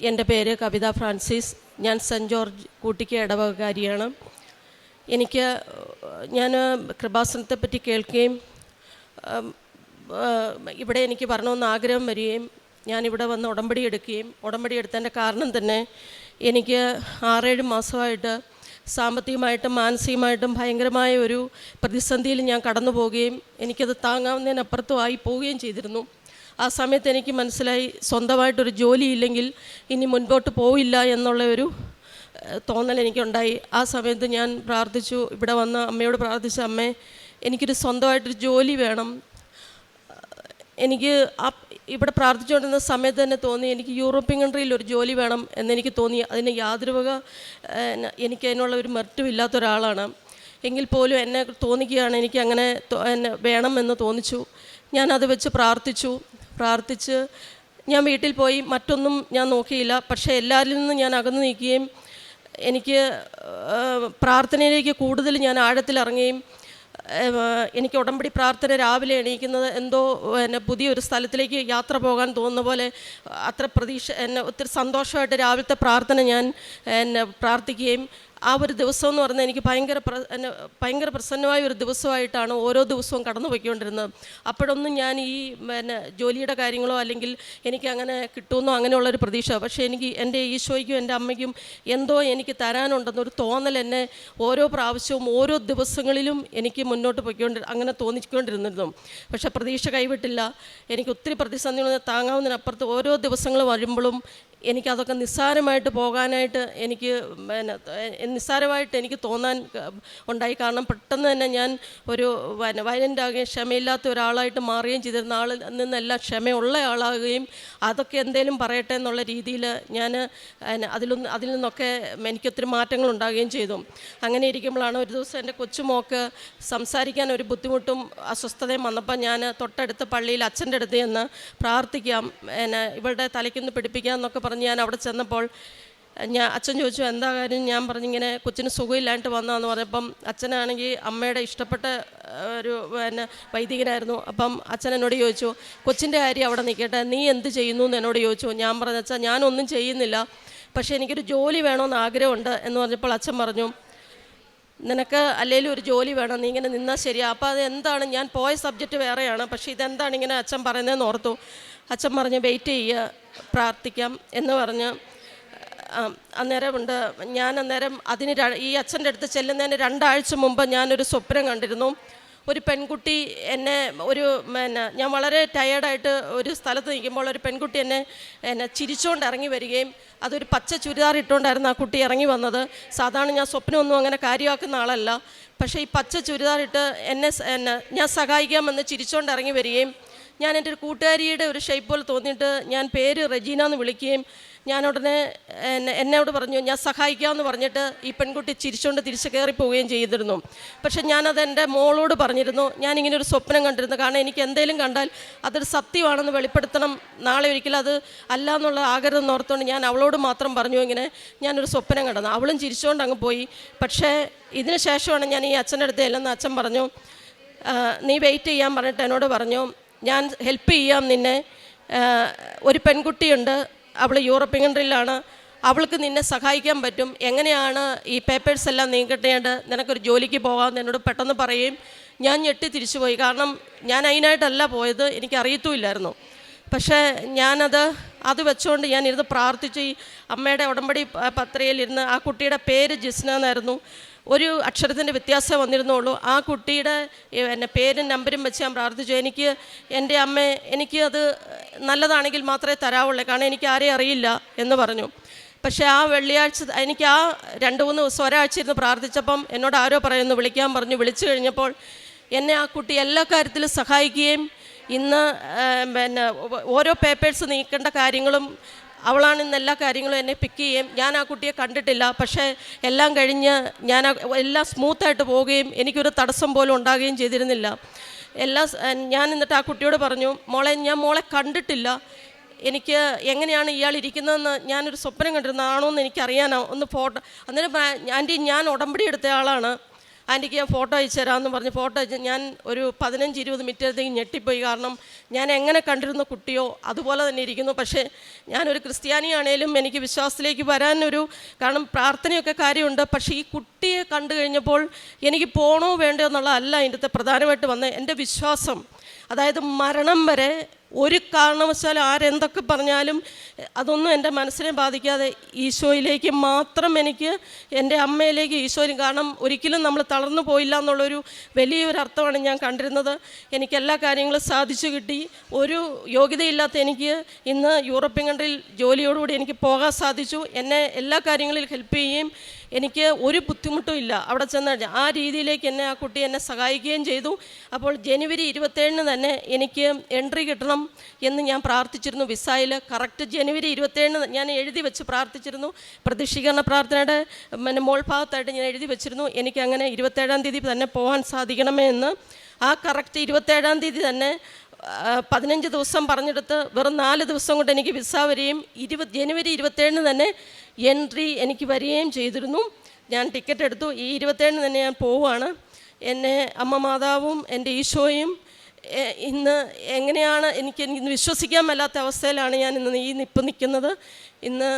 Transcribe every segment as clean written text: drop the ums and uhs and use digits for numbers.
എൻ്റെ പേര് കവിത ഫ്രാൻസിസ്. ഞാൻ സെൻറ്റ് ജോർജ് കൂട്ടിക്ക ഇടവകക്കാരിയാണ്. ഞാൻ കൃപാസനത്തെപ്പറ്റി കേൾക്കുകയും ഇവിടെ എനിക്ക് വരണമെന്ന് ആഗ്രഹം വരികയും ഞാനിവിടെ വന്ന് ഉടമ്പടി എടുക്കുകയും ഉടമ്പടി എടുത്തതിൻ്റെ കാരണം തന്നെ എനിക്ക് 6-7 മാസമായിട്ട് സാമ്പത്തികമായിട്ടും മാനസികമായിട്ടും ഭയങ്കരമായ ഒരു പ്രതിസന്ധിയിൽ ഞാൻ കടന്നു പോവുകയും എനിക്കത് താങ്ങാവുന്നതിനപ്പുറത്തും ആയി പോവുകയും ചെയ്തിരുന്നു. ആ സമയത്ത് എനിക്ക് മനസ്സിലായി, സ്വന്തമായിട്ടൊരു ജോലിയില്ലെങ്കിൽ ഇനി മുൻപോട്ട് പോവില്ല എന്നുള്ള ഒരു തോന്നൽ എനിക്കുണ്ടായി. ആ സമയത്ത് ഞാൻ പ്രാർത്ഥിച്ചു, ഇവിടെ വന്ന് അമ്മയോട് പ്രാർത്ഥിച്ച, അമ്മേ എനിക്കൊരു സ്വന്തമായിട്ടൊരു ജോലി വേണം. എനിക്ക് ഇവിടെ പ്രാർത്ഥിച്ചുകൊണ്ടിരുന്ന സമയത്ത് തന്നെ തോന്നി എനിക്ക് യൂറോപ്യൻ കൺട്രിയിൽ ഒരു ജോലി വേണം എന്നെനിക്ക് തോന്നി. അതിന് യാതൊരു വക എനിക്ക് അതിനുള്ള ഒരു മെറിറ്റും ഇല്ലാത്ത ഒരാളാണ്. എങ്കിൽ പോലും എന്നെ തോന്നിക്കുകയാണ് എനിക്ക് അങ്ങനെ വേണമെന്ന് തോന്നിച്ചു. ഞാനത് വെച്ച് പ്രാർത്ഥിച്ച് ഞാൻ വീട്ടിൽ പോയി. മറ്റൊന്നും ഞാൻ നോക്കിയില്ല. പക്ഷേ എല്ലാവരിൽ നിന്നും ഞാൻ അകന്നു നീക്കുകയും എനിക്ക് പ്രാർത്ഥനയിലേക്ക് കൂടുതൽ ഞാൻ ആഴത്തിലിറങ്ങുകയും എനിക്ക് ഉടമ്പടി പ്രാർത്ഥന രാവിലെ എണീക്കുന്നത് എന്തോ പുതിയൊരു സ്ഥലത്തിലേക്ക് യാത്ര പോകാൻ തോന്നുന്ന പോലെ അത്ര ഒത്തിരി സന്തോഷമായിട്ട് രാവിലത്തെ പ്രാർത്ഥന ഞാൻ പ്രാർത്ഥിക്കുകയും ആ ഒരു ദിവസം എന്ന് പറഞ്ഞാൽ എനിക്ക് ഭയങ്കര പ്രസന്നമായ ഒരു ദിവസമായിട്ടാണ് ഓരോ ദിവസവും കടന്നു പോയിക്കൊണ്ടിരുന്നത്. അപ്പോഴൊന്നും ഞാൻ ഈ ജോലിയുടെ കാര്യങ്ങളോ അല്ലെങ്കിൽ എനിക്ക് അങ്ങനെ കിട്ടുമെന്നോ അങ്ങനെയുള്ളൊരു പ്രതീക്ഷ, പക്ഷേ എനിക്ക് എൻ്റെ ഈശോയ്ക്കും എൻ്റെ അമ്മയ്ക്കും എന്തോ എനിക്ക് തരാനുണ്ടെന്നൊരു തോന്നൽ എന്നെ ഓരോ പ്രാവശ്യവും ഓരോ ദിവസങ്ങളിലും എനിക്ക് മുന്നോട്ട് അങ്ങനെ തോന്നിക്കൊണ്ടിരുന്നിരുന്നു. പക്ഷേ പ്രതീക്ഷ കൈവിട്ടില്ല. എനിക്ക് ഒത്തിരി പ്രതിസന്ധികൾ താങ്ങാവുന്നതിനപ്പുറത്ത് ഓരോ ദിവസങ്ങൾ വരുമ്പോഴും എനിക്കതൊക്കെ നിസ്സാരമായിട്ട് പോകാനായിട്ട് നിസ്സാരമായിട്ട് എനിക്ക് തോന്നാൻ ഉണ്ടായി. കാരണം പെട്ടെന്ന് തന്നെ ഞാൻ ഒരു വയലൻ്റാകുകയും ക്ഷമയില്ലാത്ത ഒരാളായിട്ട് മാറുകയും ചെയ്തിരുന്ന ആളിൽ നിന്നെല്ലാം ക്ഷമയുള്ള ആളാകുകയും അതൊക്കെ എന്തേലും പറയട്ടെ എന്നുള്ള രീതിയിൽ ഞാൻ അതിൽ നിന്നൊക്കെ എനിക്കൊത്തിരി മാറ്റങ്ങളുണ്ടാകുകയും ചെയ്തു. അങ്ങനെ ഇരിക്കുമ്പോഴാണ് ഒരു ദിവസം എൻ്റെ കൊച്ചുമോക്ക് സംസാരിക്കാൻ ഒരു ബുദ്ധിമുട്ടും അസ്വസ്ഥതയും വന്നപ്പോൾ ഞാൻ തൊട്ടടുത്ത പള്ളിയിൽ അച്ഛൻ്റെ അടുത്ത് ചെന്ന് പ്രാർത്ഥിക്കാം, ഇവളുടെ തലയ്ക്കൊന്ന് പിടിപ്പിക്കാം എന്നൊക്കെ പറഞ്ഞ് ഞാൻ അവിടെ ചെന്നപ്പോൾ അച്ഛൻ ചോദിച്ചു എന്താ കാര്യം. ഞാൻ പറഞ്ഞിങ്ങനെ കൊച്ചിന് സുഖമില്ലാണ്ട് വന്നതെന്ന് പറഞ്ഞപ്പം അച്ഛനാണെങ്കിൽ അമ്മയുടെ ഇഷ്ടപ്പെട്ട ഒരു വൈദികനായിരുന്നു. അപ്പം അച്ഛൻ എന്നോട് ചോദിച്ചു, കൊച്ചിൻ്റെ കാര്യം അവിടെ നിൽക്കട്ടെ, നീ എന്ത് ചെയ്യുന്നു എന്ന് എന്നോട് ചോദിച്ചു. ഞാൻ പറഞ്ഞു, അച്ഛാ ഞാനൊന്നും ചെയ്യുന്നില്ല, പക്ഷേ എനിക്കൊരു ജോലി വേണമെന്ന് ആഗ്രഹമുണ്ട് എന്ന് പറഞ്ഞപ്പോൾ അച്ഛൻ പറഞ്ഞു, നിനക്ക് അല്ലെങ്കിലും ഒരു ജോലി വേണം, നീ ഇങ്ങനെ നിന്നാൽ ശരിയാ. അപ്പോൾ അത് എന്താണ്, ഞാൻ പോയ സബ്ജക്റ്റ് വേറെയാണ്, പക്ഷേ ഇതെന്താണ് ഇങ്ങനെ അച്ഛൻ പറയുന്നതെന്ന് ഓർത്തു. അച്ഛൻ പറഞ്ഞ് വെയിറ്റ് ചെയ്യുക, പ്രാർത്ഥിക്കാം എന്ന് പറഞ്ഞ് അന്നേരമുണ്ട്. ഞാൻ അന്നേരം ഈ അച്ഛൻ്റെ അടുത്ത് ചെല്ലുന്നതിന് 2 ആഴ്ച മുമ്പ് ഞാനൊരു സ്വപ്നം കണ്ടിരുന്നു. ഒരു പെൺകുട്ടി എന്നെ ഞാൻ വളരെ ടയേർഡായിട്ട് ഒരു സ്ഥലത്ത് നിൽക്കുമ്പോൾ ഒരു പെൺകുട്ടി എന്നെ ചിരിച്ചുകൊണ്ട് ഇറങ്ങി വരികയും അതൊരു പച്ച ചുരിദാർ ഇട്ടുകൊണ്ടായിരുന്നു ആ കുട്ടി ഇറങ്ങി വന്നത്. സാധാരണ ഞാൻ സ്വപ്നമൊന്നും അങ്ങനെ കാര്യമാക്കുന്ന ആളല്ല, പക്ഷേ ഈ പച്ച ചുരിദാറിട്ട് എന്നെ ഞാൻ സഹായിക്കാമെന്ന് ചിരിച്ചുകൊണ്ട് ഇറങ്ങി വരികയും ഞാൻ എൻ്റെ ഒരു കൂട്ടുകാരിയുടെ ഒരു ഷേപ്പ് പോലെ തോന്നിയിട്ട് ഞാൻ പേര് റെജീന എന്ന് വിളിക്കുകയും ഞാനുടനെ എന്നോട് പറഞ്ഞു ഞാൻ സഹായിക്കാമെന്ന് പറഞ്ഞിട്ട് ഈ പെൺകുട്ടി ചിരിച്ചുകൊണ്ട് തിരിച്ച് കയറിപ്പോവുകയും ചെയ്തിരുന്നു. പക്ഷെ ഞാനത് എൻ്റെ മോളോട് പറഞ്ഞിരുന്നു, ഞാനിങ്ങനെ ഒരു സ്വപ്നം കണ്ടിരുന്നു. കാരണം എനിക്ക് എന്തെങ്കിലും കണ്ടാൽ അതൊരു സത്യമാണെന്ന് വെളിപ്പെടുത്തണം, നാളെ ഒരിക്കലും അത് അല്ല എന്നുള്ള ആഗ്രഹം ഓർത്തുകൊണ്ട് ഞാൻ അവളോട് മാത്രം പറഞ്ഞു ഇങ്ങനെ ഞാനൊരു സ്വപ്നം കണ്ടെന്ന്. അവളും ചിരിച്ചുകൊണ്ട് അങ്ങ് പോയി. പക്ഷേ ഇതിന് ശേഷമാണ് ഞാൻ ഈ അച്ഛൻ്റെ അടുത്ത് ചെല്ലുന്ന. അച്ഛൻ പറഞ്ഞു, നീ വെയിറ്റ് ചെയ്യാൻ പറഞ്ഞിട്ട് എന്നോട് പറഞ്ഞു, ഞാൻ ഹെൽപ്പ് ചെയ്യാം നിന്നെ, ഒരു പെൺകുട്ടിയുണ്ട്, അവൾ യൂറോപ്യൻ കൺട്രിയിലാണ്, അവൾക്ക് നിന്നെ സഹായിക്കാൻ പറ്റും, എങ്ങനെയാണ് ഈ പേപ്പേഴ്സ് എല്ലാം നീക്കിട്ടേണ്ട് നിനക്കൊരു ജോലിക്ക് പോകാമെന്ന് എന്നോട് പെട്ടെന്ന് പറയുകയും ഞാൻ ഞെട്ടി തിരിച്ചു പോയി. കാരണം ഞാൻ അതിനായിട്ടല്ല പോയത്, എനിക്കറിയത്തുമില്ലായിരുന്നു. പക്ഷേ അത് വെച്ചുകൊണ്ട് ഞാനിരുന്ന് പ്രാർത്ഥിച്ച് ഈ അമ്മയുടെ ഉടമ്പടി പത്രികയിലിരുന്ന് ആ കുട്ടിയുടെ പേര് ജിസ്ന എന്നായിരുന്നു. ഒരു അക്ഷരത്തിൻ്റെ വ്യത്യാസം വന്നിരുന്നുള്ളൂ. ആ കുട്ടിയുടെ പേരും നമ്പരും വെച്ച് ഞാൻ പ്രാർത്ഥിച്ചു. എൻ്റെ അമ്മ എനിക്ക് അത് നല്ലതാണെങ്കിൽ മാത്രമേ തരാവുള്ളൂ, കാരണം എനിക്ക് ആരെയും അറിയില്ല എന്ന് പറഞ്ഞു. പക്ഷേ ആ വെള്ളിയാഴ്ച എനിക്ക് ആ 2-3 ദിവസം ഒരാഴ്ച ഇരുന്ന് പ്രാർത്ഥിച്ചപ്പം എന്നോട് ആരോ പറയുന്നു വിളിക്കാൻ പറഞ്ഞു. വിളിച്ചു കഴിഞ്ഞപ്പോൾ എന്നെ ആ കുട്ടി എല്ലാ കാര്യത്തിലും സഹായിക്കുകയും ഇന്ന് ഓരോ പേപ്പേഴ്സ് നീക്കേണ്ട കാര്യങ്ങളും അവളാണ് ഇന്ന് എല്ലാ കാര്യങ്ങളും എന്നെ പിക്ക് ചെയ്യുകയും ഞാൻ ആ കുട്ടിയെ കണ്ടിട്ടില്ല. പക്ഷേ എല്ലാം കഴിഞ്ഞ് എല്ലാം സ്മൂത്തായിട്ട് പോവുകയും എനിക്കൊരു തടസ്സം പോലും ഉണ്ടാകുകയും ചെയ്തിരുന്നില്ല. ഞാൻ എന്നിട്ട് ആ കുട്ടിയോട് പറഞ്ഞു, ഞാൻ മോളെ കണ്ടിട്ടില്ല, എനിക്ക് എങ്ങനെയാണ് ഇയാൾ ഇരിക്കുന്നതെന്ന് ഞാനൊരു സ്വപ്നം കണ്ടിരുന്നതാണോ എന്ന് എനിക്കറിയാനോ ഒന്ന് ഫോട്ടോ. അന്നേരം ആൻറ്റി ഞാൻ ഉടമ്പടി എടുത്ത ആളാണ്, ആൻറ്റിക്ക് ഞാൻ ഫോട്ടോ അയച്ചു തരാമെന്ന് പറഞ്ഞ് ഫോട്ടോ അയച്ച് ഞാൻ ഒരു 15-20 മിനിറ്റത്തേക്ക് ഞെട്ടിപ്പോയി. കാരണം ഞാൻ എങ്ങനെ കണ്ടിരുന്ന കുട്ടിയോ അതുപോലെ തന്നെ ഇരിക്കുന്നു. പക്ഷേ ഞാനൊരു ക്രിസ്ത്യാനിയാണേലും എനിക്ക് വിശ്വാസത്തിലേക്ക് വരാനൊരു കാരണം പ്രാർത്ഥനയൊക്കെ കാര്യമുണ്ട്. പക്ഷേ ഈ കുട്ടിയെ കണ്ടു കഴിഞ്ഞപ്പോൾ എനിക്ക് പോകണോ വേണ്ടോ എന്നുള്ളതല്ല അതിൻ്റെ പ്രധാനമായിട്ട് വന്ന എൻ്റെ വിശ്വാസം. അതായത് മരണം വരെ ഒരു കാരണവശാലും ആരെന്തൊക്കെ പറഞ്ഞാലും അതൊന്നും എൻ്റെ മനസ്സിനെ ബാധിക്കാതെ ഈശോയിലേക്ക് മാത്രം എനിക്ക് എൻ്റെ അമ്മയിലേക്ക് ഈശോയിലും, കാരണം ഒരിക്കലും നമ്മൾ തളർന്നു പോയില്ല എന്നുള്ളൊരു വലിയൊരു അർത്ഥമാണ് ഞാൻ കണ്ടിരുന്നത്. എനിക്ക് എല്ലാ കാര്യങ്ങളും സാധിച്ചു കിട്ടി. ഒരു യോഗ്യതയില്ലാത്ത എനിക്ക് ഇന്ന് യൂറോപ്യൻ കൺട്രിയിൽ ജോലിയോടുകൂടി എനിക്ക് പോകാൻ സാധിച്ചു. എന്നെ എല്ലാ കാര്യങ്ങളിലും ഹെൽപ്പ് ചെയ്യുകയും എനിക്ക് ഒരു ബുദ്ധിമുട്ടും ഇല്ല. അവിടെ ചെന്ന് ആ രീതിയിലേക്ക് എന്നെ ആ കുട്ടി എന്നെ സഹായിക്കുകയും ചെയ്തു. അപ്പോൾ ജനുവരി 27 തന്നെ എനിക്ക് എൻട്രി കിട്ടണം എന്ന് ഞാൻ പ്രാർത്ഥിച്ചിരുന്നു. വിസയിൽ കറക്റ്റ് ജനുവരി 27 ഞാൻ എഴുതി വെച്ച് പ്രാർത്ഥിച്ചിരുന്നു. പ്രതീക്ഷീകരണ പ്രാർത്ഥനയുടെ മോൾ ഭാഗത്തായിട്ട് ഞാൻ എഴുതി വെച്ചിരുന്നു എനിക്ക് അങ്ങനെ 27-ാം തീയതി തന്നെ പോകാൻ സാധിക്കണമേ എന്ന്. ആ കറക്റ്റ് 27-ാം തീയതി തന്നെ 15 ദിവസം പറഞ്ഞെടുത്ത് വെറും 4 ദിവസം കൊണ്ട് എനിക്ക് വിസ വരികയും ജനുവരി 27 തന്നെ എൻട്രി എനിക്ക് വരികയും ചെയ്തിരുന്നു. ഞാൻ ടിക്കറ്റ് എടുത്തു. ഈ 27 തന്നെ ഞാൻ പോവുകയാണ്. എന്നെ അമ്മ മാതാവും എൻ്റെ ഈശോയും ഇന്ന് എങ്ങനെയാണ് എനിക്ക് വിശ്വസിക്കാൻ മേലാത്ത അവസ്ഥയിലാണ് ഞാൻ ഇന്ന് ഇപ്പം നിൽക്കുന്നത്. ഇന്ന്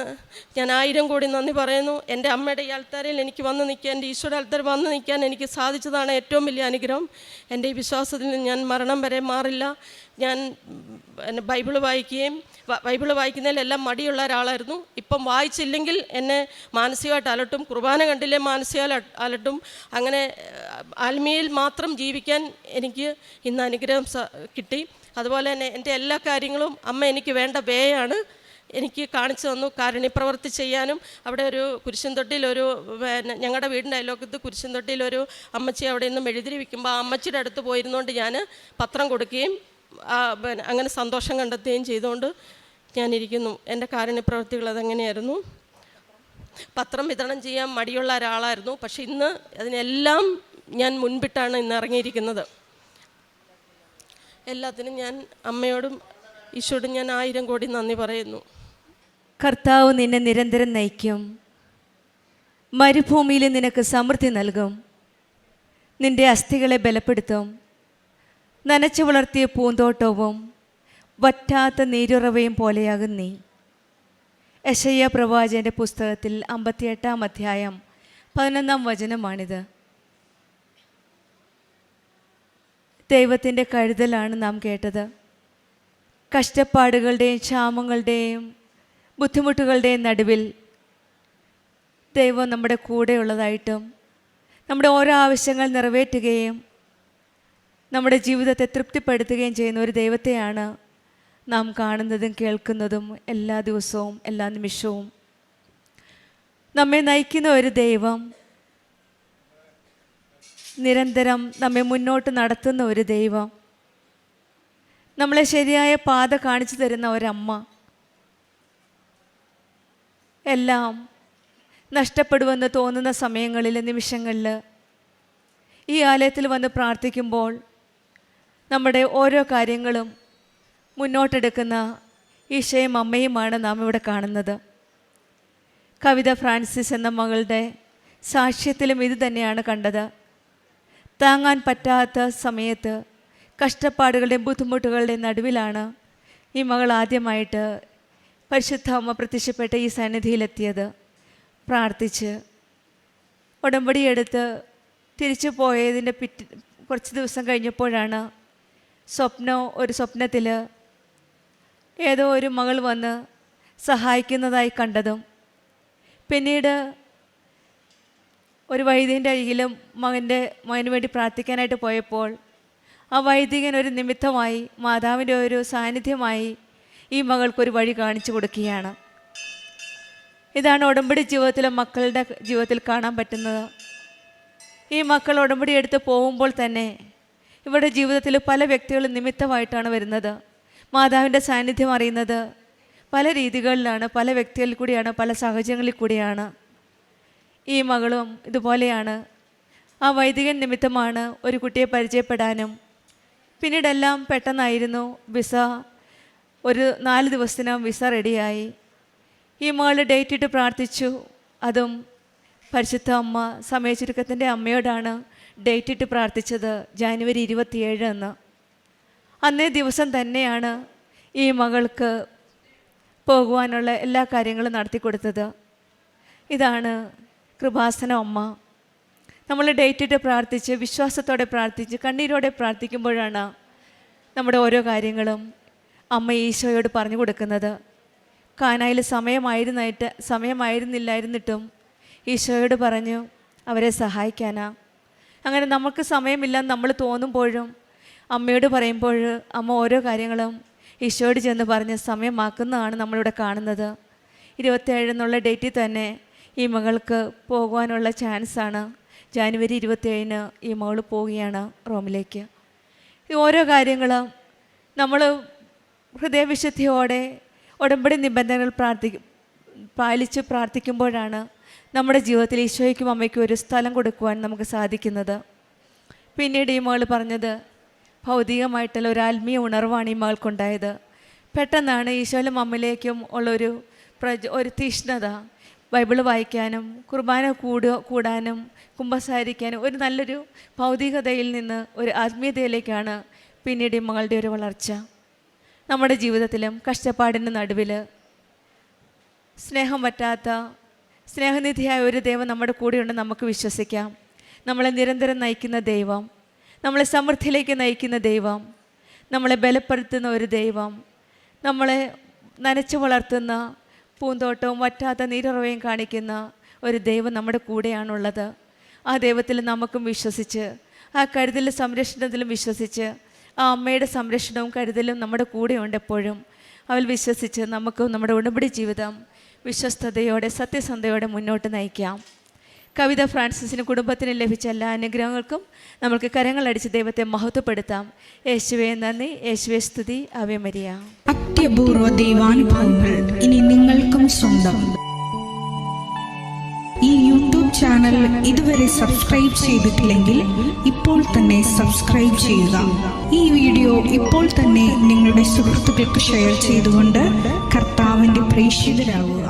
ഞാൻ 1000 കോടി നന്ദി പറയുന്നു. എൻ്റെ അമ്മയുടെ ഈ ആൾത്താരയിൽ എനിക്ക് വന്ന് നിൽക്കാൻ, എൻ്റെ ഈശോയുടെ ആൾത്താർ വന്ന് നിൽക്കാൻ എനിക്ക് സാധിച്ചതാണ് ഏറ്റവും വലിയ അനുഗ്രഹം. എൻ്റെ ഈ വിശ്വാസത്തിൽ ഞാൻ മരണം വരെ മാറില്ല. ഞാൻ ബൈബിള് വായിക്കുന്നതിലെല്ലാം മടിയുള്ള ഒരാളായിരുന്നു. ഇപ്പം വായിച്ചില്ലെങ്കിൽ എന്നെ മാനസികമായിട്ട് അലട്ടും, കുർബാന കണ്ടില്ലേ മാനസികമായിട്ട് അലട്ടും. അങ്ങനെ ആത്മീയയിൽ മാത്രം ജീവിക്കാൻ എനിക്ക് ഇന്ന് അനുഗ്രഹം കിട്ടി. അതുപോലെ തന്നെ എൻ്റെ എല്ലാ കാര്യങ്ങളും അമ്മ എനിക്ക് വേണ്ട വേയാണ് എനിക്ക് കാണിച്ചു തന്നു. കാരുണ്യപ്രവൃത്തി ചെയ്യാനും അവിടെ ഒരു കുരിശുംതൊട്ടിയിൽ ഞങ്ങളുടെ വീടിൻ്റെ അയൽവക്കത്ത് കുരിശുംതൊട്ടിയിൽ ഒരു അമ്മച്ചി അവിടെ നിന്നും എഴുതി വയ്ക്കുമ്പോൾ ആ അമ്മച്ചിയുടെ അടുത്ത് പോയിരുന്നുകൊണ്ട് ഞാൻ പത്രം കൊടുക്കുകയും അങ്ങനെ സന്തോഷം കണ്ടെത്തുകയും ചെയ്തുകൊണ്ട് ഞാനിരിക്കുന്നു. എൻ്റെ കാരുണ്യപ്രവൃത്തികൾ അതെങ്ങനെയായിരുന്നു. പത്രം വിതരണം ചെയ്യാൻ മടിയുള്ള ഒരാളായിരുന്നു. പക്ഷെ ഇന്ന് അതിനെല്ലാം ഞാൻ മുൻപിട്ടാണ് ഇന്ന് ഇറങ്ങിയിരിക്കുന്നത്. എല്ലാത്തിനും ഞാൻ അമ്മയോടും ഈശോയോടും ഞാൻ 1000 കോടി നന്ദി പറയുന്നു. കർത്താവ് നിന്നെ നിരന്തരം നയിക്കും. മരുഭൂമിയിൽ നിനക്ക് സമൃദ്ധി നൽകും. നിന്റെ അസ്ഥികളെ ബലപ്പെടുത്തും. നനച്ചു വളർത്തിയ പൂന്തോട്ടവും വറ്റാത്ത നീരുറവയും പോലെയാകും നീ. യെശയ്യാ പ്രവാചകന്റെ പുസ്തകത്തിൽ 58-ാം അധ്യായം 11-ാം വചനമാണിത്. ദൈവത്തിൻ്റെ കരുതലാണ് നാം കേട്ടത്. കഷ്ടപ്പാടുകളുടെയും ക്ഷാമങ്ങളുടെയും ബുദ്ധിമുട്ടുകളുടെയും നടുവിൽ ദൈവം നമ്മുടെ കൂടെയുള്ളതായിട്ടും നമ്മുടെ ഓരോ ആവശ്യങ്ങൾ നിറവേറ്റുകയും നമ്മുടെ ജീവിതത്തെ തൃപ്തിപ്പെടുത്തുകയും ചെയ്യുന്ന ഒരു ദൈവത്തെയാണ് നാം കാണുന്നതും കേൾക്കുന്നതും എല്ലാ ദിവസവും എല്ലാ നിമിഷവും. നമ്മെ നയിക്കുന്ന ഒരു ദൈവം, നിരന്തരം നമ്മെ മുന്നോട്ട് നടത്തുന്ന ഒരു ദൈവം, നമ്മളെ ശരിയായ പാത കാണിച്ചു തരുന്ന ഒരമ്മ. എല്ലാം നഷ്ടപ്പെടുമെന്ന് തോന്നുന്ന സമയങ്ങളിൽ, നിമിഷങ്ങളിൽ ഈ ആലയത്തിൽ വന്ന് പ്രാർത്ഥിക്കുമ്പോൾ നമ്മുടെ ഓരോ കാര്യങ്ങളും മുന്നോട്ടെടുക്കുന്ന ഈശോയും അമ്മയുമാണ് നാം ഇവിടെ കാണുന്നത്. കവിത ഫ്രാൻസിസ് എന്ന മകളുടെ സാക്ഷ്യത്തിലും ഇത് തന്നെയാണ് കണ്ടത്. താങ്ങാൻ പറ്റാത്ത സമയത്ത് കഷ്ടപ്പാടുകളുടെയും ബുദ്ധിമുട്ടുകളുടെയും നടുവിലാണ് ഈ മകൾ ആദ്യമായിട്ട് പരിശുദ്ധ അമ്മ പ്രത്യക്ഷപ്പെട്ട ഈ സന്നിധിയിലെത്തിയത്. പ്രാർത്ഥിച്ച് ഉടമ്പടിയെടുത്ത് തിരിച്ചു പോയതിൻ്റെ കുറച്ച് ദിവസം കഴിഞ്ഞപ്പോഴാണ് ഒരു സ്വപ്നത്തിൽ ഏതോ ഒരു മകൾ വന്ന് സഹായിക്കുന്നതായി കണ്ടതും, പിന്നീട് ഒരു വൈദികൻ്റെ അരികിലും മകന് വേണ്ടി പ്രാർത്ഥിക്കാനായിട്ട് പോയപ്പോൾ ആ വൈദികൻ ഒരു നിമിത്തമായി, മാതാവിൻ്റെ ഒരു സാന്നിധ്യമായി ഈ മകൾക്കൊരു വഴി കാണിച്ചു കൊടുക്കുകയാണ്. ഇതാണ് ഉടമ്പടി ജീവിതത്തിലെ മക്കളുടെ ജീവിതത്തിൽ കാണാൻ പറ്റുന്നത്. ഈ മക്കൾ ഉടമ്പടി എടുത്ത് പോകുമ്പോൾ തന്നെ ഇവരുടെ ജീവിതത്തിൽ പല വ്യക്തികളും നിമിത്തമായിട്ടാണ് വരുന്നത്. മാതാവിൻ്റെ സാന്നിധ്യം അറിയുന്നത് പല രീതികളിലാണ്, പല വ്യക്തികളിൽ കൂടിയാണ്, പല സാഹചര്യങ്ങളിൽ കൂടിയാണ്. ഈ മകളും ഇതുപോലെയാണ്. ആ വൈദികൻ നിമിത്തമാണ് ഒരു കുട്ടിയെ പരിചയപ്പെടാനും, പിന്നീടെല്ലാം പെട്ടെന്നായിരുന്നു. വിസ ഒരു 4 ദിവസത്തിനകം വിസ റെഡിയായി. ഈ മകൾ ഡേറ്റ് ഇട്ട് പ്രാർത്ഥിച്ചു. അതും പരിശുദ്ധ അമ്മ സമയചുരുക്കത്തിൻ്റെ അമ്മയോടാണ് ഡേറ്റ് ഇട്ട് പ്രാർത്ഥിച്ചത് ജാനുവരി 27 എന്ന്. അന്നേ ദിവസം തന്നെയാണ് ഈ മകൾക്ക് പോകുവാനുള്ള എല്ലാ കാര്യങ്ങളും നടത്തി കൊടുത്തത്. ഇതാണ് കൃപാസന അമ്മ. നമ്മൾ ഡേറ്റ് ഇട്ട് പ്രാർത്ഥിച്ച് വിശ്വാസത്തോടെ പ്രാർത്ഥിച്ച് കണ്ണീരോടെ പ്രാർത്ഥിക്കുമ്പോഴാണ് നമ്മുടെ ഓരോ കാര്യങ്ങളും അമ്മ ഈശോയോട് പറഞ്ഞു കൊടുക്കുന്നത്. കാനായിൽ സമയമായിരുന്നില്ലായിരുന്നിട്ടും ഈശോയോട് പറഞ്ഞു അവരെ സഹായിക്കാനാ. അങ്ങനെ നമുക്ക് സമയമില്ലെന്ന് നമ്മൾ തോന്നുമ്പോഴും അമ്മയോട് പറയുമ്പോൾ അമ്മ ഓരോ കാര്യങ്ങളും ഈശോയോട് ചെന്ന് പറഞ്ഞ് സമയമാക്കുന്നതാണ് നമ്മളിവിടെ കാണുന്നത്. 27 എന്നുള്ള ഡേറ്റിൽ തന്നെ ഈ മകൾക്ക് പോകുവാനുള്ള ചാൻസാണ്. ജാനുവരി 27 ഈ മകൾ പോവുകയാണ് റോമിലേക്ക്. ഈ ഓരോ കാര്യങ്ങളും നമ്മൾ ഹൃദയവിശുദ്ധിയോടെ ഉടമ്പടി നിബന്ധനകൾ പാലിച്ച് പ്രാർത്ഥിക്കുമ്പോഴാണ് നമ്മുടെ ജീവിതത്തിൽ ഈശോയ്ക്കും അമ്മയ്ക്കും ഒരു സ്ഥലം കൊടുക്കുവാൻ നമുക്ക് സാധിക്കുന്നത്. പിന്നീട് ഈ മകൾ പറഞ്ഞത് ഭൗതികമായിട്ടുള്ള ഒരു ആത്മീയ ഉണർവാണ് ഈ മകൾക്കുണ്ടായത്. പെട്ടെന്നാണ് ഈശോയിലും അമ്മയിലേക്കും ഉള്ളൊരു ഒരു തീഷ്ണത. ബൈബിൾ വായിക്കാനും കുർബാന കൂടാനും കുമ്പസാരിക്കാനും ഒരു നല്ലൊരു ഭൗതികതയിൽ നിന്ന് ഒരു ആത്മീയതയിലേക്കാണ് പിന്നീട് ഈ മകളുടെ ഒരു വളർച്ച. നമ്മുടെ ജീവിതത്തിലും കഷ്ടപ്പാടിൻ്റെ നടുവിൽ സ്നേഹം പറ്റാത്ത സ്നേഹനിധിയായ ഒരു ദൈവം നമ്മുടെ കൂടെയുണ്ടെന്ന് നമുക്ക് വിശ്വസിക്കാം. നമ്മളെ നിരന്തരം നയിക്കുന്ന ദൈവം, നമ്മളെ സമൃദ്ധിയിലേക്ക് നയിക്കുന്ന ദൈവം, നമ്മളെ ബലപ്പെടുത്തുന്ന ഒരു ദൈവം, നമ്മളെ നനച്ചു വളർത്തുന്ന പൂന്തോട്ടവും വറ്റാത്ത നീരുറവയും കാണിക്കുന്ന ഒരു ദൈവം നമ്മുടെ കൂടെയാണുള്ളത്. ആ ദൈവത്തിൽ നമുക്കും വിശ്വസിച്ച് ആ കരുതലും സംരക്ഷണത്തിലും വിശ്വസിച്ച് ആ അമ്മയുടെ സംരക്ഷണവും കരുതലും നമ്മുടെ കൂടെയുണ്ട് എപ്പോഴും. അവൾ വിശ്വസിച്ച് നമുക്കും നമ്മുടെ ഉടമ്പടി ജീവിതം വിശ്വസ്തയോടെ സത്യസന്ധയോടെ മുന്നോട്ട് നയിക്കാം. കവിത ഫ്രാൻസിസിന് കുടുംബത്തിന് ലഭിച്ച എല്ലാ അനുഗ്രഹങ്ങൾക്കും നമുക്ക് കരങ്ങളടിച്ച് ദൈവത്തെ മഹത്വപ്പെടുത്താം. യേശുവേ നന്ദി, യേശുവേ സ്തുതി, ആവേ മരിയ. അത്യപൂർവ ദൈവാനുഭവങ്ങൾ ഇനി നിങ്ങൾക്കും സ്വന്തം. ഈ യൂട്യൂബ് ചാനൽ ഇതുവരെ സബ്സ്ക്രൈബ് ചെയ്തിട്ടില്ലെങ്കിൽ ഇപ്പോൾ തന്നെ സബ്സ്ക്രൈബ് ചെയ്യുക. ഈ വീഡിയോ ഇപ്പോൾ തന്നെ നിങ്ങളുടെ സുഹൃത്തുക്കൾക്ക് ഷെയർ ചെയ്തുകൊണ്ട് കർത്താവിൻ്റെ പ്രേക്ഷിതരാകുക.